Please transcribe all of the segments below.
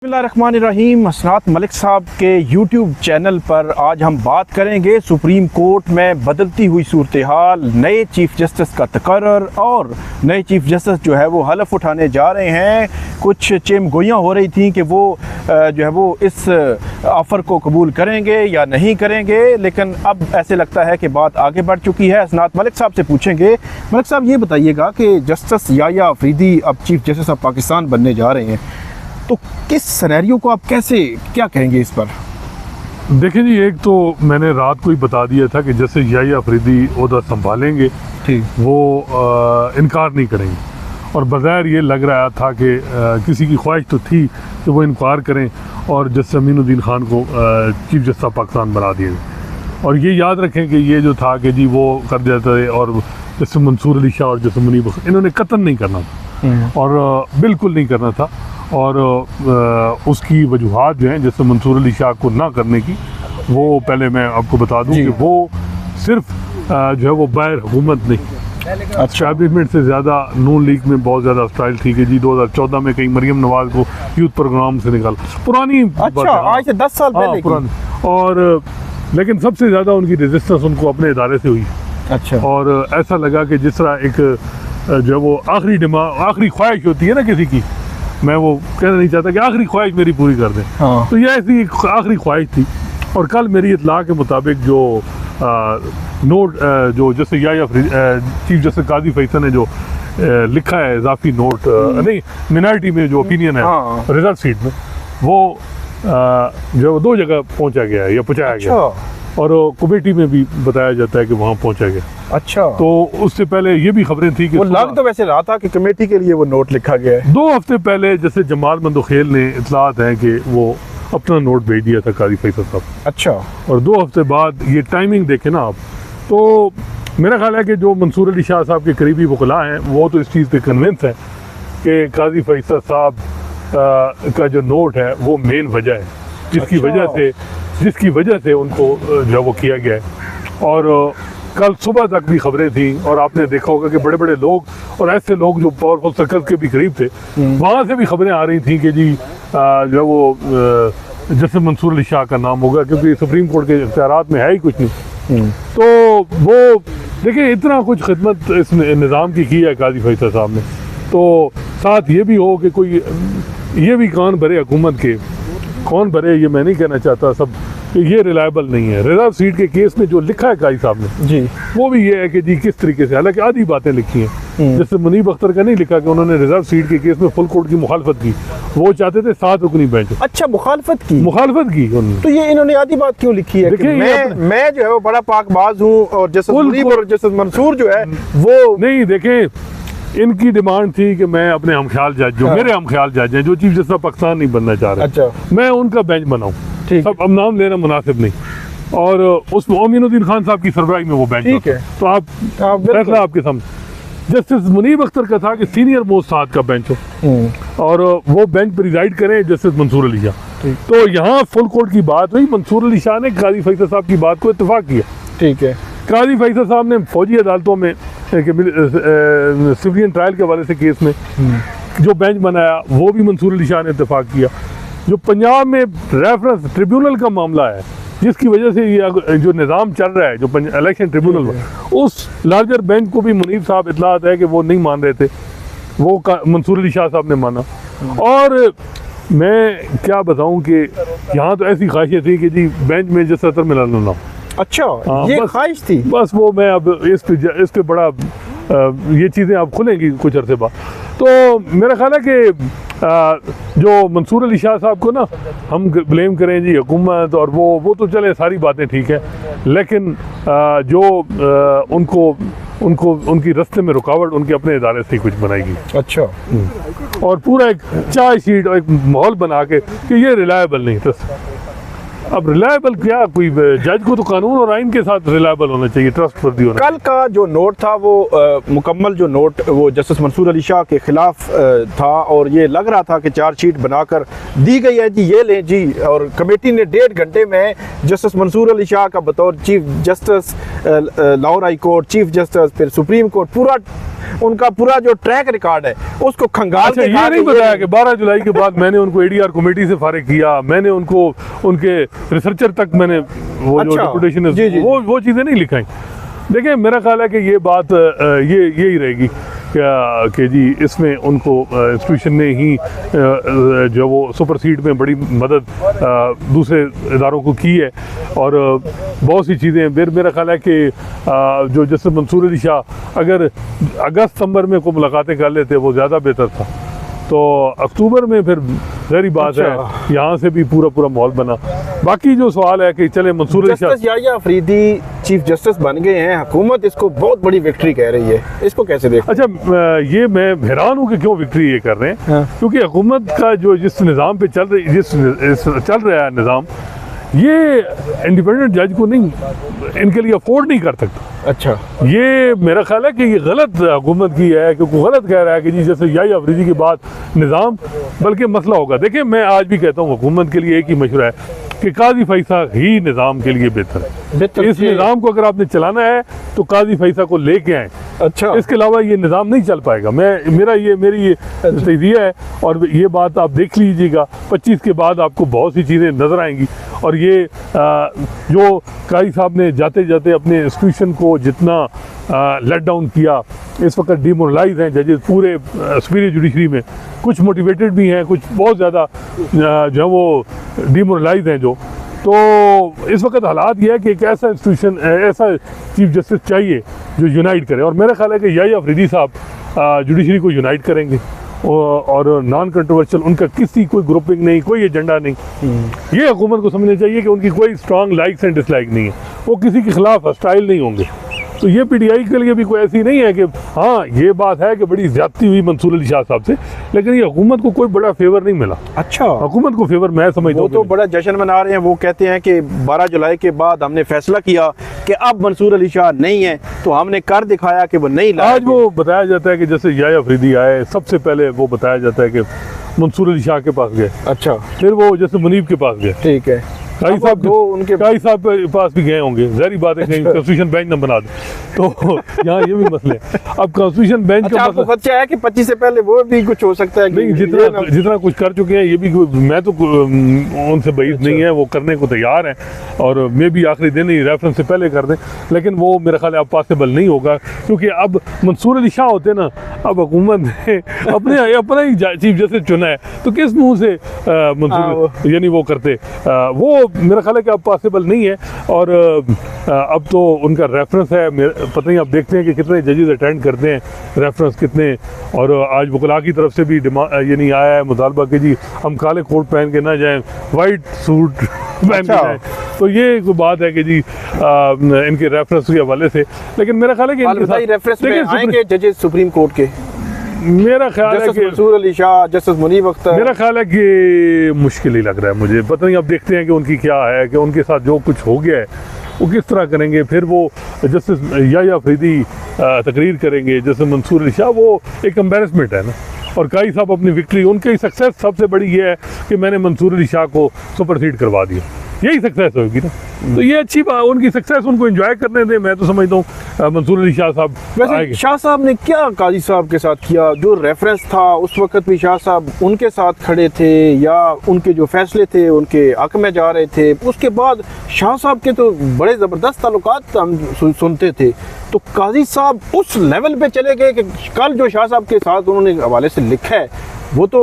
बिस्मिल्लाहिर्रहमानिर्रहीम। हसनात मलिक साहब के यूट्यूब चैनल पर आज हम बात करेंगे सुप्रीम कोर्ट में बदलती हुई सूरत हाल, नए चीफ जस्टिस का तकर्रर और नए चीफ जस्टिस जो है वो हलफ उठाने जा रहे हैं। कुछ चेमगोइयाँ हो रही थी कि वो जो है वो इस ऑफ़र को कबूल करेंगे या नहीं करेंगे, लेकिन अब ऐसे लगता है कि बात आगे बढ़ चुकी है। हसनात मलिक साहब से पूछेंगे। मलिक साहब, ये बताइएगा कि जस्टिस याया अफरीदी अब चीफ जस्टिस ऑफ पाकिस्तान बनने जा रहे हैं, तो किस सिनेरियो को आप क्या कहेंगे इस पर? देखिए जी, एक तो मैंने रात को ही बता दिया था कि जैसे याया अफरीदी ओहदा संभालेंगे वो इनकार नहीं करेंगे, और बज़ाहिर ये लग रहा था कि किसी की ख्वाहिश तो थी कि वो इनकार करें और जस्टिस अमीनुद्दीन खान को चीफ जस्टिस ऑफ पाकिस्तान बना दिए। और ये याद रखें कि ये जो था कि जी वो कर देते, और जस्टिस मंसूर अली शाह और जस्टिस मुनीब इन्होंने कत्ल नहीं करना था और बिल्कुल नहीं करना था, और उसकी वजूहात जो हैं जैसे मंसूर अली शाह को ना करने की, वो पहले मैं आपको बता दूं कि वो सिर्फ जो है वो बाहर हुकूमत नहीं, एस्टैब्लिशमेंट से ज़्यादा नून लीग में बहुत ज़्यादा स्टाइल थी कि जी 2014 में कहीं मरीम नवाज़ को यूथ प्रोग्राम से निकाल, पुरानी आज से 10 साल पहले पुरानी, और लेकिन सबसे ज़्यादा उनकी रेजिस्टेंस उनको अपने इदारे से हुई। और ऐसा लगा कि जिस तरह एक जो है वो आखिरी ख्वाहिश होती है ना किसी की, मैं वो कहना नहीं चाहता कि आखिरी ख्वाहिश मेरी पूरी कर दें, तो यह ऐसी आखिरी ख्वाहिश थी। और कल मेरी इत्तला के मुताबिक जो नोट जो जैसे याया चीफ जस्टिस काजी फैसल ने जो लिखा है इजाफी नोट, नहीं मिनॉरिटी में जो ओपिनियन है रिजर्व सीट में, वो जो 2 जगह पहुंचा गया है या पहुंचाया गया, और कमेटी में भी बताया जाता है कि वहाँ पहुंचा गया। तो उससे पहले ये भी खबरें थी कि वो लग तो वैसे रहा था कि कमेटी के लिए वो नोट लिखा गया है। 2 हफ्ते पहले जैसे जमाल मंदोखेल ने इतलात है कि वो अपना नोट भेज दिया था काजी फैसल साहब। और 2 हफ्ते बाद ये टाइमिंग देखें ना आप, तो मेरा ख्याल है कि जो मंसूर अली शाह साहब के करीबी वकला हैं वो तो इस चीज़ पे कन्विंस हैं कि काजी फैसल साहब का जो नोट है वो मेन वजह है जिसकी वजह से उनको जो वो किया गया है। और कल सुबह तक भी खबरें थी, और आपने देखा होगा कि बड़े बड़े लोग और ऐसे लोग जो पावरफुल सर्कल के भी करीब थे, वहाँ से भी खबरें आ रही थी कि जी जो वो जैसे मंसूर अली शाह का नाम होगा, क्योंकि सुप्रीम कोर्ट के इख्तियारात में है ही कुछ नहीं। तो वो देखिए इतना कुछ खिदमत इस निज़ाम की है काजी फैसल साहब ने, तो साथ ये भी हो कि कोई ये भी कान भरे हुकूमत के, कौन भरे ये मैं नहीं कहना चाहता सब, कि ये रिलायबल नहीं है। रिजर्व सीट के केस में जो लिखा है काजी साहब ने जी, वो भी ये है कि जी किस तरीके से, हालांकि आधी बातें लिखी हैं, जैसे मुनीब अख्तर का नहीं लिखा कि उन्होंने रिजर्व सीट के केस में फुल कोर्ट की मुखालफत की, वो चाहते थे 7 रुकनी बेंच। अच्छा, मुखालफत की उन्होंने, तो ये इन्होंने आधी बात क्यों लिखी है? मैं जो है वो बड़ा पाकबाज हूँ, और जैसे मुनीब और जैसे मंसूर जो है वो नहीं। देखें, इनकी डिमांड थी कि मैं अपने हमख्याल जज जो मेरे हमख्याल जज हैं, जो चीफ जस्टिस ऑफ पाकिस्तान नहीं बनना चाह रहे, मैं उनका बेंच बनाऊं। सब अब नाम लेना मुनासिब नहीं, और उसमें अमीनुद्दीन खान साहब की सरबराही में वो बेंच है, तो आप फैसला आपके सामने। जस्टिस मुनीब अख्तर का था कि सीनियर मोस्ट साथ का बेंच हो, और वो बेंच पर रिजाइड करें जस्टिस मंसूर अली शाह। तो यहाँ फुल कोर्ट की बात हुई, मंसूर अली शाह ने काजी फैसल साहब की बात को इत्तेफाक किया। काजी फैसल साहब ने फौजी अदालतों में सिविलियन ट्रायल के हवाले से केस में जो बेंच बनाया, वो भी मंसूर अली शाह ने इत्तेफाक किया। जो पंजाब में रेफरेंस ट्रिब्यूनल का मामला है, जिसकी वजह से ये जो निज़ाम चल रहा है, जो इलेक्शन ट्रिब्यूनल, उस लार्जर बेंच को भी मुनीब साहब इतलात है कि वो नहीं मान रहे थे, वो मंसूर अली शाह साहब ने माना। और मैं क्या बताऊं कि यहाँ तो ऐसी ख्वाहिशें थी कि जी बेंच में जैसा सतर मिला ना। अच्छा, ये ख्वाहिश थी बस। वो मैं अब इस पे बड़ा ये चीज़ें अब खुलेंगी कुछ अरसे बाद। तो मेरा ख्याल है कि जो मंसूर अली शाह साहब को ना हम ब्लेम करें जी हुकूमत, और वो तो चले सारी बातें ठीक है, लेकिन जो उनको उनकी रास्ते में रुकावट उनके अपने इदारे से कुछ बनाएगी। अच्छा, और पूरा एक चाय शीट और एक माहौल बना के कि ये रिलायबल नहीं। तो अब रिलायबल क्या, कोई जज को तो कानून और आइन के साथ रिलायबल होना चाहिए, ट्रस्टवर्दी होना। कल का जो नोट था वो मुकम्मल जो नोट वो जस्टिस मंसूर अली शाह के खिलाफ था, और ये लग रहा था कि चार्जशीट बनाकर दी गई है जी, ये लें जी, और कमेटी ने 1.5 घंटे में जस्टिस मंसूर अली शाह का बतौर chief justice Lahore high court, chief justice, फिर सुप्रीम कोर्ट, पूरा उनका पूरा जो ट्रैक रिकॉर्ड है उसको खंगाल के ये नहीं बताया कि 12 जुलाई के बाद मैंने उनको एडीआर कमेटी से फारिग किया, मैंने उनको उनके रिसर्चर तक मैंने वो जो डिप्यूटेशन है वो चीज़ें नहीं लिखाई। देखिए मेरा ख्याल है कि ये बात यही रहेगी कि जी इसमें उनको इंस्टीट्यूशन ने ही जो वो सुपरसीड में बड़ी मदद दूसरे इदारों को की है और बहुत सी चीज़ें। मेरा ख्याल है कि जो जैसे मंसूर अली शाह अगर अगस्त सितंबर में को मुलाकातें कर लेते वो ज़्यादा बेहतर था, तो अक्टूबर में फिर गहरी बात है यहाँ से भी पूरा माहौल बना। बाकी जो सवाल है कि चले मंसूर अली शाह याहिया अफरीदी चीफ जस्टिस बन गए हैं, हुकूमत इसको बहुत बड़ी विक्ट्री कह रही है, इसको कैसे देख? अच्छा ये मैं हैरान हूँ कि क्यों विक्ट्री ये कर रहे हैं। हाँ। क्योंकि हुकूमत का जो जिस निज़ाम पे चल रहा है निज़ाम, ये इंडिपेंडेंट जज को नहीं इनके लिए अफोर्ड नहीं कर सकता। अच्छा, ये मेरा ख्याल है कि ये गलत हुकूमत की है, क्योंकि गलत कह रहा है कि जी जैसे याहिया अफरीदी के बाद निज़ाम बल्कि मसला होगा। देखिए मैं आज भी कहता हूँ हुकूमत के लिए एक ही मशवरा है कि काजी फैसा ही निज़ाम के लिए बेहतर है। इस निज़ाम को अगर आपने चलाना है तो काजी फैसा को लेके आए। अच्छा, इसके अलावा ये निज़ाम नहीं चल पाएगा। मेरी ये तजज़िया है और ये बात आप देख लीजिएगा 25 के बाद आपको बहुत सी चीज़ें नज़र आएंगी। और ये जो काजी साहब ने जाते जाते अपने इंस्टीट्यूशन को जितना लेट डाउन किया, इस वक्त डिमोरलाइज हैं जजेस पूरे सुपीरियर जुडिशरी में, कुछ मोटिवेटेड भी हैं, कुछ बहुत ज़्यादा जो है वो डिमोरलाइज हैं जो। तो इस वक्त हालात ये है कि एक ऐसा इंस्टीट्यूशन, ऐसा चीफ जस्टिस चाहिए जो यूनाइट करे। और मेरा ख्याल है कि याहिया अफरीदी साहब जुडिशरी को यूनाइट करेंगे और नॉन कंट्रोवर्शियल, उनका किसी कोई ग्रुपिंग नहीं, कोई एजेंडा नहीं। ये हुकूमत को समझना चाहिए कि उनकी कोई स्ट्रॉन्ग लाइक्स एंड डिसलाइक नहीं है, वो किसी के खिलाफ हॉस्टाइल नहीं होंगे। तो ये पीटीआई के लिए भी कोई ऐसी नहीं है कि हाँ ये बात है कि बड़ी ज्यादती हुई मंसूर अली शाह साहब से, लेकिन ये हुकूमत को कोई बड़ा फेवर नहीं मिला। अच्छा, हुकूमत को फेवर मैं समझता हूँ तो बड़ा जश्न मना रहे हैं। वो कहते हैं कि 12 जुलाई के बाद हमने फैसला किया कि अब मंसूर अली शाह नहीं है, तो हमने कर दिखाया कि वो नहीं लाया। आज वो बताया जाता है कि जैसे याहिया अफरीदी आए सबसे पहले वो बताया जाता है कि मंसूर अली शाह के पास गए। अच्छा, फिर वो जैसे मुनीब के पास गए। ठीक है, काजी साहब के पास भी गए होंगे, ज़ाहिर बात है कहीं कॉन्स्टिट्यूशन बेंच न बना दे तो यहाँ ये भी मसले हैं। अब कॉन्स्टिट्यूशन बेंच का आपको खदशा है कि 25 से पहले वो भी कुछ हो सकता है? नहीं, जितना कुछ कर चुके हैं ये भी, मैं तो उनसे बईद नहीं है, वो करने को तैयार हैं और मे भी आखिरी दिन ही रेफरेंस से पहले कर दें, लेकिन वो मेरा ख्याल है अब पॉसिबल नहीं होगा। क्योंकि अब मंसूर अली शाह होते ना, अब हुकूमत ने अपना ही चीफ जस्टिस चुना है, तो किस मुँह से मंसूर यानी वो करते, वो मेरा ख्याल है कि अब पॉसिबल नहीं है। और अब तो उनका रेफरेंस है, पता नहीं, आप देखते हैं कि कितने जजेस अटेंड करते हैं, रेफरेंस कितने। और आज वकला की तरफ से भी ये नहीं आया है मुतालबा कि जी हम काले कोट पहन के ना जाएं, वाइट सूट पहन के जाएं। तो ये बात है कि जी इनके रेफरेंस के हवाले से, लेकिन मेरा ख्याल है कि आएंगे जजेस सुप्रीम कोर्ट के, मेरा ख्याल है कि मंसूर अली शाह, जस्टिस मुनीब अख्तर, मेरा ख्याल है कि मुश्किल ही लग रहा है मुझे। पता नहीं, अब देखते हैं कि उनकी क्या है, कि उनके साथ जो कुछ हो गया है वो किस तरह करेंगे। फिर वो जस्टिस याहिया अफरीदी तकरीर करेंगे, जैसे मंसूर अली शाह, वो एक एम्बेरसमेंट है ना। और काजी साहब अपनी विक्ट्री, उनकी सक्सेस सबसे बड़ी ये है कि मैंने मंसूर अली शाह को सुपरसीड करवा दिया, यही सक्सेस होगी ना। तो ये अच्छी बात, उनकी सक्सेस उनको एंजॉय करने दें। मैं तो समझता हूँ मंसूर अली शाह साहब, वैसे शाह साहब ने क्या काजी साहब के साथ किया? जो रेफरेंस था उस वक्त भी शाह साहब उनके साथ खड़े थे, या उनके जो फैसले थे उनके हक में जा रहे थे? उसके बाद शाह साहब के तो बड़े ज़बरदस्त ताल्लुकात हम सुनते थे, तो काजी साहब उस लेवल पे चले गए कि कल जो शाह साहब के साथ उन्होंने हवाले से लिखा है वो तो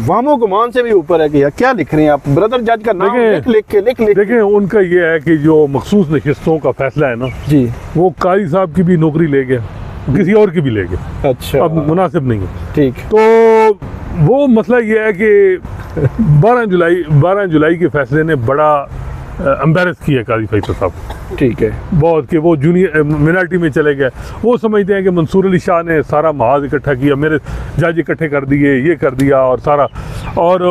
वामो गुमान से भी ऊपर है। कि यार क्या लिख रहे हैं आप? ब्रदर जज का नाम लिख देखें, उनका ये है कि जो मखसूस नशिस्तों का फैसला है ना जी, वो काजी साहब की भी नौकरी ले गया, किसी और की भी ले गया। अच्छा, अब मुनासिब नहीं है। ठीक, तो वो मसला ये है कि 12 जुलाई के फैसले ने बड़ा एम्बेरस किया काजी फैसल साहब, ठीक है, बहुत, कि वो जूनियर मिनॉरिटी में चले गए। वो समझते हैं कि मंसूर अली शाह ने सारा महाज इकट्ठा किया, मेरे जज इकट्ठे कर दिए, ये कर दिया और सारा। और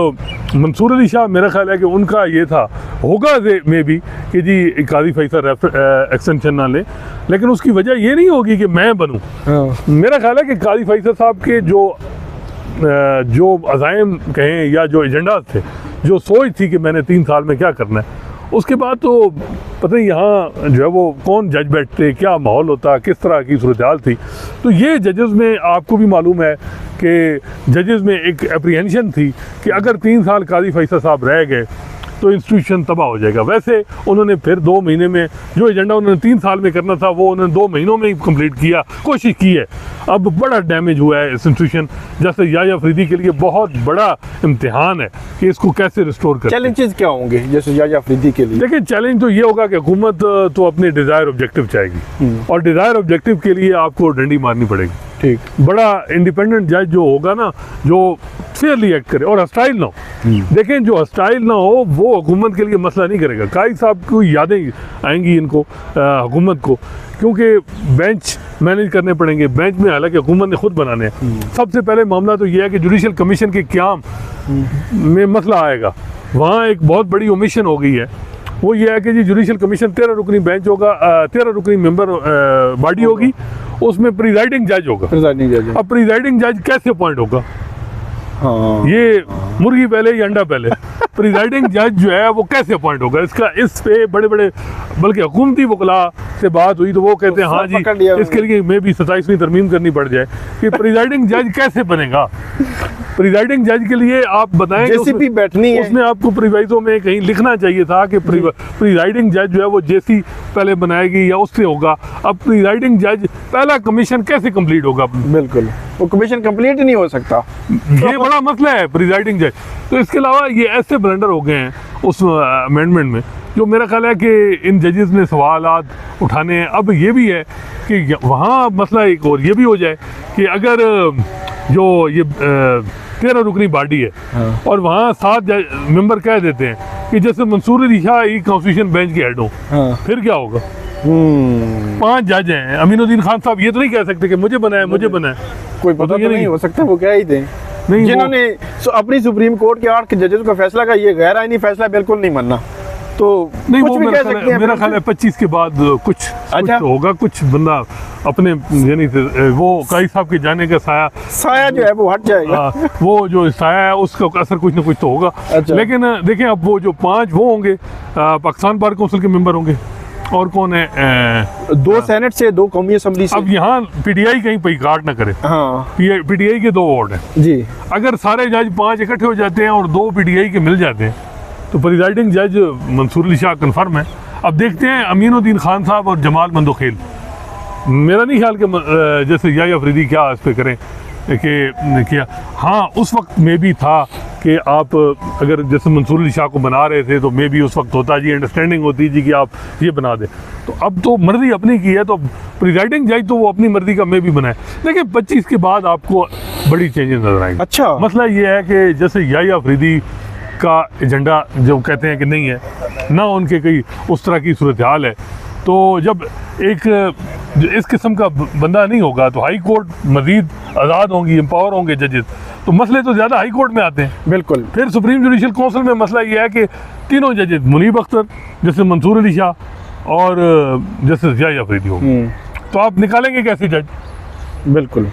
मंसूर अली शाह, मेरा ख्याल है कि उनका ये था, होगा में भी कि जी काजी फैसल एक्सटेंशन ना ले, लेकिन उसकी वजह ये नहीं होगी कि मैं बनूँ। मेरा ख्याल है कि काजी फैसल साहब के जो अज़ाइम कहें या जो एजेंडा थे, जो सोच थी कि मैंने 3 साल में क्या करना है, उसके बाद तो पता नहीं यहाँ जो है वो कौन जज बैठते, क्या माहौल होता, किस तरह की सूरत हाल थी। तो ये जजेस में आपको भी मालूम है कि जजेस में एक एप्रीहेंशन थी कि अगर 3 साल काजी फैसल साहब रह गए तो इंस्टीट्यूशन तबाह हो जाएगा। वैसे उन्होंने फिर 2 महीने में जो एजेंडा उन्होंने 3 साल में करना था वो उन्होंने 2 महीनों में ही कंप्लीट किया, कोशिश की है। अब बड़ा डैमेज हुआ है इस इंस्टीट्यूशन, जैसे याह्या अफरीदी के लिए बहुत बड़ा इम्तिहान है कि इसको कैसे रिस्टोर करें। चैलेंजेस क्या होंगे जैसे याह्या अफरीदी के लिए? देखिए चैलेंज तो ये होगा कि हुकूमत तो अपने डिज़ायर ऑब्जेक्टिव चाहेगी और डिज़ायर ऑब्जेक्टिव के लिए आपको डंडी मारनी पड़ेगी। ठीक, बड़ा इंडिपेंडेंट जज जो होगा ना, जो फेयरली एक्ट करे और हस्टाइल ना हो। देखें जो हस्टाइल ना हो वो हुकूमत के लिए मसला नहीं करेगा। कायद साहब को यादें आएंगी इनको हुकूमत को, क्योंकि बेंच मैनेज करने पड़ेंगे। बेंच में हालांकि हुकूमत ने खुद बनाने हैं। सबसे पहले मामला तो ये है कि जुडिशल कमीशन के क़याम में मसला आएगा। वहाँ एक बहुत बड़ी ओमिशन हो गई है, वो ये है कि जी जुडिशल कमीशन 13 रुकनी बेंच होगा, 13 रुकनी मेंबर बॉडी होगी, उसमें प्रिजाइडिंग जज होगा। अब प्रिजाइडिंग जज कैसे अपॉइंट होगा? हाँ। ये मुर्गी पहले या अंडा पहले? प्रिजाइडिंग जज जो है वो कैसे अपॉइंट होगा? इस पे बड़े बड़े बल्कि हुकूमती वकला से बात हुई तो वो कहते हैं हाँ जी इसके लिए मे भी 27वीं तरमीम करनी पड़ जाए कि प्रिजाइडिंग जज कैसे बनेगा। प्रिजाइडिंग जज के लिए आप बताएं जेसीपी बैठनी है, उसमें आपको प्रिवाइजों में कहीं लिखना चाहिए था कि प्रिजाइडिंग जज जो है वो जेसी पहले बनाएगी या उससे होगा। अब प्रिजाइडिंग जज पहला कमीशन कैसे कंप्लीट होगा? बिल्कुल वो कमीशन कंप्लीट ही नहीं हो सकता। ये बड़ा मसला है प्रिजाइडिंग जज। तो इसके अलावा ये ऐसे ब्लंडर हो गए हैं उस अमेंडमेंट में जो मेरा ख्याल है कि इन जजेस ने सवालात उठाने हैं। अब ये भी है कि वहाँ मसला एक और ये भी हो जाए कि अगर जो ये 13 रुकनी बॉडी है और वहाँ 7 मेंबर कह देते हैं कि जैसे मंसूर अली शाह ही कॉन्स्टिट्यूशन बेंच के हेड हो, फिर क्या होगा? 5 जज हैं। अमीनुद्दीन खान साहब ये तो नहीं कह सकते कि मुझे बनाए मुझे बनाए, कोई पता तो नहीं हो सकता वो क्या ही थे नहीं, जिन्होंने अपनी सुप्रीम कोर्ट के 8 जजेस का फैसला का ये गैर आईनी फैसला बिल्कुल नहीं मानना। तो नहीं वो मेरा ख्याल है 25 के बाद कुछ तो होगा, कुछ बंदा अपने यानी वो कायद साहब के जाने का साया जो है वो हट जाएगा। वो जो साया है उसका असर कुछ ना कुछ तो होगा। लेकिन देखें अब वो जो 5 वो होंगे पाकिस्तान बार काउंसिल के मेंबर होंगे और कौन है 2 सेनेट से 2 कौमी असम्बली से। अब यहाँ पीटीआई कहीं पैकाट ना करे। पीटीआई के 2 वार्ड हैं जी। अगर सारे जज 5 इकट्ठे हो जाते हैं और 2 पीटीआई के मिल जाते हैं तो प्रिजाइडिंग जज मंसूर अली शाह कन्फर्म है। अब देखते हैं अमीनुद्दीन खान साहब और जमाल मंदोखेल। मेरा नहीं ख्याल कि जैसे याह्या अफरीदी क्या इस पे करें कि क्या। हाँ उस वक्त में भी था कि आप अगर जैसे मंसूर अली शाह को बना रहे थे तो मे भी उस वक्त होता जी अंडरस्टैंडिंग होती जी कि आप ये बना दें। तो अब तो मर्जी अपनी की है तो प्रिजाइडिंग जज तो वो अपनी मर्जी का मे भी बनाए। लेकिन 25 के बाद आपको बड़ी चेंजेस नजर आएंगे। अच्छा मसला ये है कि जैसे याह्या अफरीदी का एजेंडा जो कहते हैं कि नहीं है ना, उनके कई उस तरह की सूरत हाल है, तो जब एक इस किस्म का बंदा नहीं होगा तो हाई कोर्ट मजीद आज़ाद होंगी, एम्पावर होंगे जजेस, तो मसले तो ज़्यादा हाई कोर्ट में आते हैं। बिल्कुल। फिर सुप्रीम जुडिशल काउंसिल में मसला ये है कि तीनों जजेस मुनीब अख्तर जैसे मंसूर अली शाह और जैसे याह्या अफरीदी हो, तो आप निकालेंगे कैसे जज? बिल्कुल।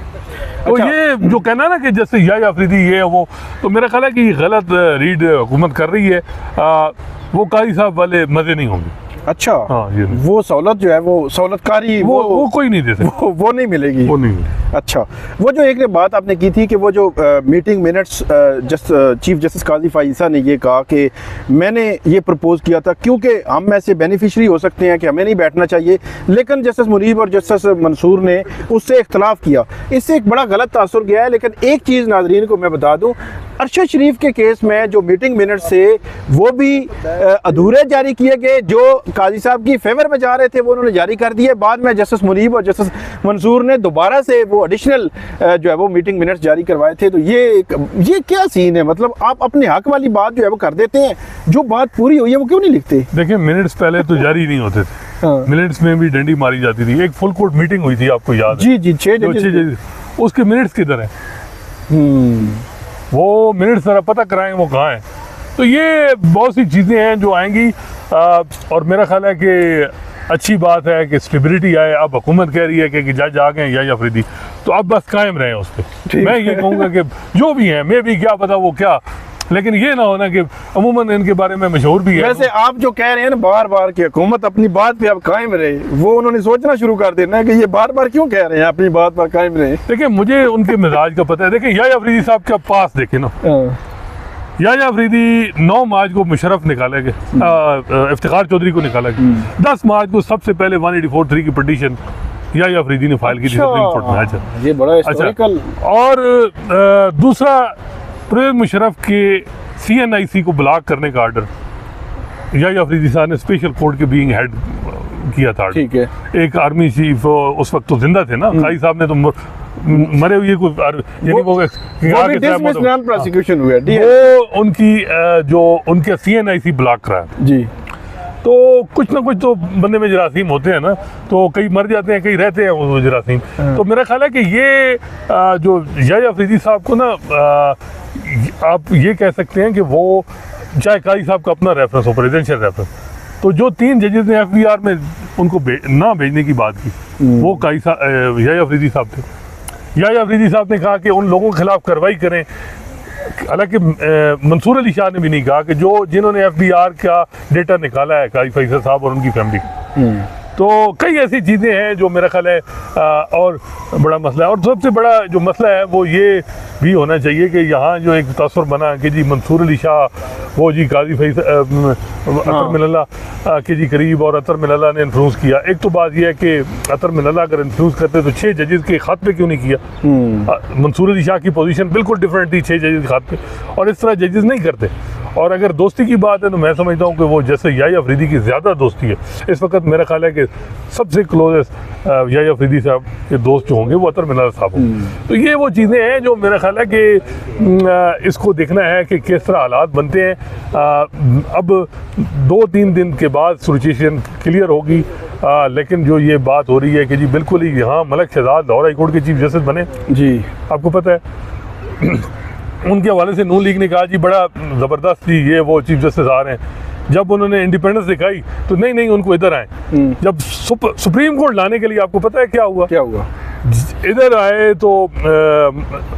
तो ये जो कहना ना कि जैसे याह्या अफरीदी ये वो, तो मेरा ख्याल है कि गलत रीड हुकूमत कर रही है। वो कारी साहब वाले मज़े नहीं होंगे। अच्छा हाँ, वो सहूलत जो है वो सहूलतकारी वो कोई नहीं दे सकता, वो नहीं मिलेगी, वो नहीं मिलेगी। अच्छा वो जो एक बात आपने की थी कि वो जो मीटिंग मिनट्स चीफ जस्टिस काजी फाइसा ने ये कहा कि मैंने ये प्रपोज किया था क्योंकि हम ऐसे बेनिफिशरी हो सकते हैं कि हमें नहीं बैठना चाहिए, लेकिन जस्टिस मुनीब और जस्टिस मंसूर ने उससे इख्तलाफ किया, इससे एक बड़ा गलत तासुर गया है। लेकिन एक चीज़ नाज़रीन को मैं बता दूँ, अरशद शरीफ के केस में जो मीटिंग मिनट्स थे वो भी अधूरे जारी किए गए, जो काजी साहब की फेवर में जा रहे थे वो उन्होंने जारी कर दिए। बाद में जस्टिस मुनीब और जस्टिस मंसूर ने दोबारा से वो एडिशनल जो है वो मीटिंग मिनट्स जारी करवाए थे। तो ये क्या सीन है? मतलब आप अपने हक वाली बात जो है वो कर देते हैं, जो बात पूरी हुई है वो क्यों नहीं लिखते? देखिए मिनट्स पहले तो जारी नहीं होते थे। मिनट्स में भी डंडी मारी जाती थी। एक फुल कोर्ट मीटिंग हुई थी, आपको याद है? जी 6 जजेस, उसके मिनट्स किधर है? वो मिनट्स जरा पता कराएं वो कहाँ है। तो ये बहुत सी चीज़ें हैं जो आएंगी और मेरा ख्याल है कि अच्छी बात है कि स्टेबिलिटी आए। अब हुकूमत कह रही है कि जज आ गए याह्या अफरीदी, तो अब बस कायम रहे उस पर। मैं ये कहूँगा कि जो भी है, मैं भी क्या पता वो क्या लेकिन ये ना होना कि अमूमन इनके बारे में मशहूर भी है। वैसे आप जो कह रहे हैं ना बार बार कि हुकूमत अपनी बात पे अब कायम रहे, वो उन्होंने सोचना शुरू कर देना है कि ये बार बार क्यों कह रहे हैं अपनी बात पर कायम रहे। देखिए मुझे उनके मिजाज का पता है। देखिए याह्या अफरीदी साहब का पास देखे ना, याह्या अफरीदी 9 मार्च को मुशर्रफ निकाला गया, इफ्तिखार चौधरी को निकाला गया। 10 मार्च को सबसे पहले 184(3) की पिटीशन याह्या अफरीदी ने फाइल की थी सुप्रीम कोर्ट में। अच्छा, ये बड़ा हिस्टोरिकल। और दूसरा, परवेज मुशर्रफ के CNIC को ब्लॉक करने का ऑर्डर याह्या अफरीदी साहब ने स्पेशल कोर्ट के बीइंग हेड किया था। ठीक है। एक आर्मी चीफ उस वक्त तो जिंदा थे ना, खाई साहब ने तो मरे हुए को यानी वो प्रोसिक्यूशन हुआ, वो उनकी जो उनके CNIC ब्लॉक कराया जी। तो कुछ ना कुछ तो बंदे में जरासीम होते हैं ना, तो कई मर जाते हैं, कई रहते हैं वो जरासीम। तो मेरा ख्याल है कि ये जो याह्या अफरीदी साहब को ना आप ये कह सकते हैं कि वो चाहे कारी साहब का अपना रेफरेंस हो, प्रेसिडेंशियल रेफरेंस, तो जो 3 जजेस ने FBR में उनको ना भेजने की बात की, वो कारी साहब याह्या अफरीदी साहब थे। याह्या अफरीदी साहब ने कहा कि उन लोगों के खिलाफ कार्रवाई करें। हालांकि मंसूर अली शाह ने भी नहीं कहा कि जिन्होंने FBR का डेटा निकाला है कारी फैसल साहब और उनकी फैमिली। तो कई ऐसी चीज़ें हैं जो मेरा ख्याल है और बड़ा मसला है। और सबसे बड़ा जो मसला है वो ये भी होना चाहिए कि यहाँ जो एक तस्वर बना कि जी मंसूर अली शाह वो जी काजी फैसल अतर मिनल्ला के जी करीब और अतर मिनल्ला ने इन्फ्लुएंस किया। एक तो बात यह है कि अतर मिनल्ला अगर इन्फ्लुएंस करते तो 6 जजेस के खत पे क्यों नहीं किया। मंसूर अली शाह की पोजीशन बिल्कुल डिफरेंट थी 6 जजेस के खत पे, और इस तरह जजेस नहीं करते। और अगर दोस्ती की बात है तो मैं समझता हूँ कि वो जैसे याह्या अफरीदी की ज़्यादा दोस्ती है इस वक्त, मेरा ख्याल है कि सबसे क्लोजेस्ट याह्या अफरीदी साहब के दोस्त जो होंगे वो अतर मिनल्ला साहब होंगे। तो ये वो चीज़ें हैं जो मेरा ख्याल है कि इसको देखना है कि किस तरह हालात बनते हैं। अब 2-3 दिन के बाद सिचुएशन क्लियर होगी, लेकिन जो ये बात हो रही है कि जी बिल्कुल ही यहाँ मलिक शहजाद लाहौर हाई कोर्ट के चीफ जस्टिस बने जी, आपको पता है उनके हवाले से नून लीग ने कहा जी बड़ा ज़बरदस्त जी ये वो चीफ जस्टिस आ रहे हैं। जब उन्होंने इंडिपेंडेंस दिखाई तो नहीं उनको इधर आए। जब सुप्रीम कोर्ट लाने के लिए आपको पता है क्या हुआ? इधर आए तो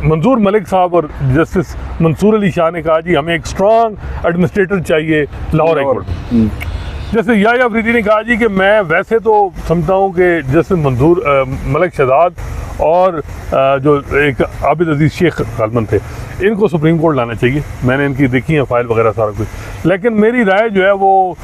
मंजूर मलिक साहब और जस्टिस मंसूर अली शाह ने कहा जी हमें एक स्ट्रॉन्ग एडमिनिस्ट्रेटर चाहिए लाहौर हाई कोर्ट। जैसे याह्या अफरीदी ने कहा जी कि मैं वैसे तो समझता हूँ कि जस्टिस मंजूर मलिक शहजाद और जो एक आबिद अजीज़ शेख गालमन थे इनको सुप्रीम कोर्ट लाना चाहिए। मैंने इनकी देखी है फाइल वगैरह सारा कुछ, लेकिन मेरी राय जो है वो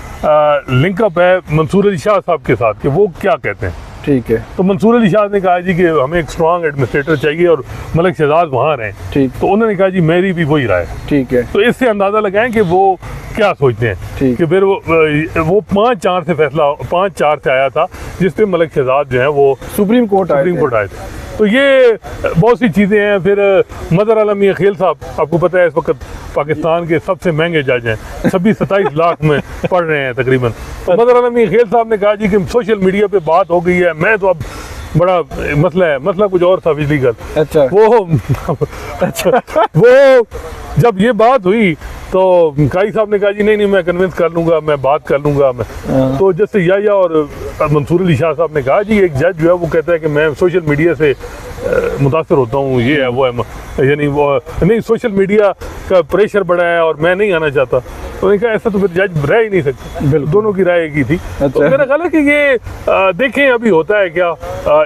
लिंकअप है मंसूर अली शाह साहब के साथ कि वो क्या कहते हैं। ठीक है। तो मंसूर अली शाह ने कहा जी कि हमें एक स्ट्रॉन्ग एडमिनिस्ट्रेटर चाहिए और मलिक शहजाद वहाँ रहें। ठीक। तो उन्होंने कहा जी मेरी भी वही राय है। ठीक है। तो इससे अंदाज़ा लगाएं कि वो क्या सोचते हैं कि फिर वो 5-4 से फैसला 5-4 से आया था जिस पे मलिक शहजाद जो है वो सुप्रीम कोर्ट आए थे। तो ये बहुत सी चीज़ें हैं। फिर मदर आलम मियां खेल साहब आपको पता है इस वक्त पाकिस्तान के सबसे महंगे जज हैं, 26-27 लाख में पढ़ रहे हैं तकरीबन। तो मदर आलम मियां खेल साहब ने कहा जी कि सोशल मीडिया पे बात हो गई है, मैं तो अब बड़ा मसला कुछ और था बिजली का। अच्छा वो जब ये बात हुई तो काई साहब ने कहा जी नहीं मैं कन्विंस कर लूँगा, मैं बात कर लूँगा मैं। तो जैसे याह्या और मंसूर अली शाह साहब ने कहा जी एक जज जो है वो कहता है कि मैं सोशल मीडिया से मुतासर होता हूँ, ये है वो है, यानी वो नहीं सोशल मीडिया का प्रेशर बढ़ा है और मैं नहीं आना चाहता। तो उन्होंने कहा ऐसा तो फिर जज रह ही नहीं सकता। दोनों की राय एक ही थी। अच्छा। तो मेरा ख्याल है कि ये देखें अभी होता है क्या,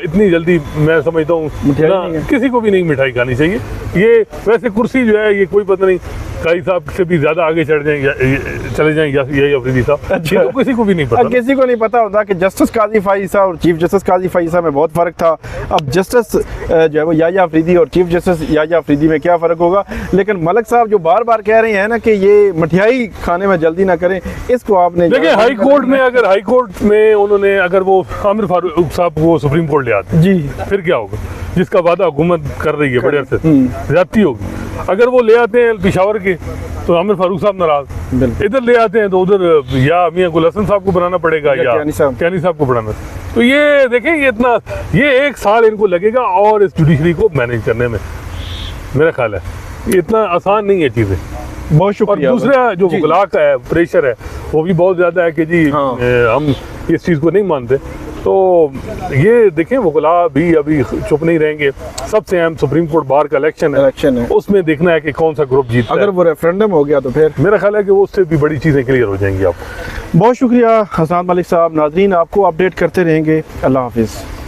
इतनी जल्दी मैं समझता हूँ किसी को भी नहीं मिठाई खानी चाहिए। ये वैसे कुर्सी जो है ये कोई पता नहीं काई साहब से भी ज्यादा आगे चले जाएं याह्या अफरीदी साहब। अच्छा। तो किसी को भी नहीं पता, किसी को नहीं पता होता कि जस्टिस काजी फाइसा और चीफ जस्टिस काजी फाइसा में बहुत फ़र्क था। अब जस्टिस जो है वो याह्या अफरीदी और चीफ जस्टिस याह्या अफरीदी में क्या फ़र्क होगा। लेकिन मलिक साहब जो बार बार कह रहे हैं ना कि ये मिठाई खाने में जल्दी ना करें, इसको आपने देखिए हाई कोर्ट में अगर हाई कोर्ट में उन्होंने अगर वो आमिर फारूक साहब को सुप्रीम कोर्ट ले आते जी फिर क्या होगा? जिसका वादा हुकूमत कर रही है बड़े अरसे से ज्यादती होगी। अगर वो ले आते हैं पेशावर के तो आमिर फारूक साहब नाराज, इधर ले आते हैं तो उधर या मियां गुल हसन साहब को बनाना पड़ेगा या कैनी साहब को बनाना। तो ये देखें ये 1 साल इनको लगेगा और इस जुडिशरी को मैनेज करने में मेरा ख्याल है ये इतना आसान नहीं है चीज़ें। बहुत शुक्रिया। और दूसरा जो वकला का है प्रेशर है वो भी बहुत ज़्यादा है कि जी हम इस चीज़ को नहीं मानते। तो ये देखें वकला भी अभी चुप नहीं रहेंगे। सबसे अहम सुप्रीम कोर्ट बार का इलेक्शन है, उसमें देखना है कि कौन सा ग्रुप जीतता है। अगर वो रेफरेंडम हो गया तो फिर मेरा ख्याल है कि वो उससे भी बड़ी चीज़ें क्लियर हो जाएंगी। आपको बहुत शुक्रिया हसन मलिक साहब। नाज़रीन आपको अपडेट करते रहेंगे। अल्लाह हाफिज़।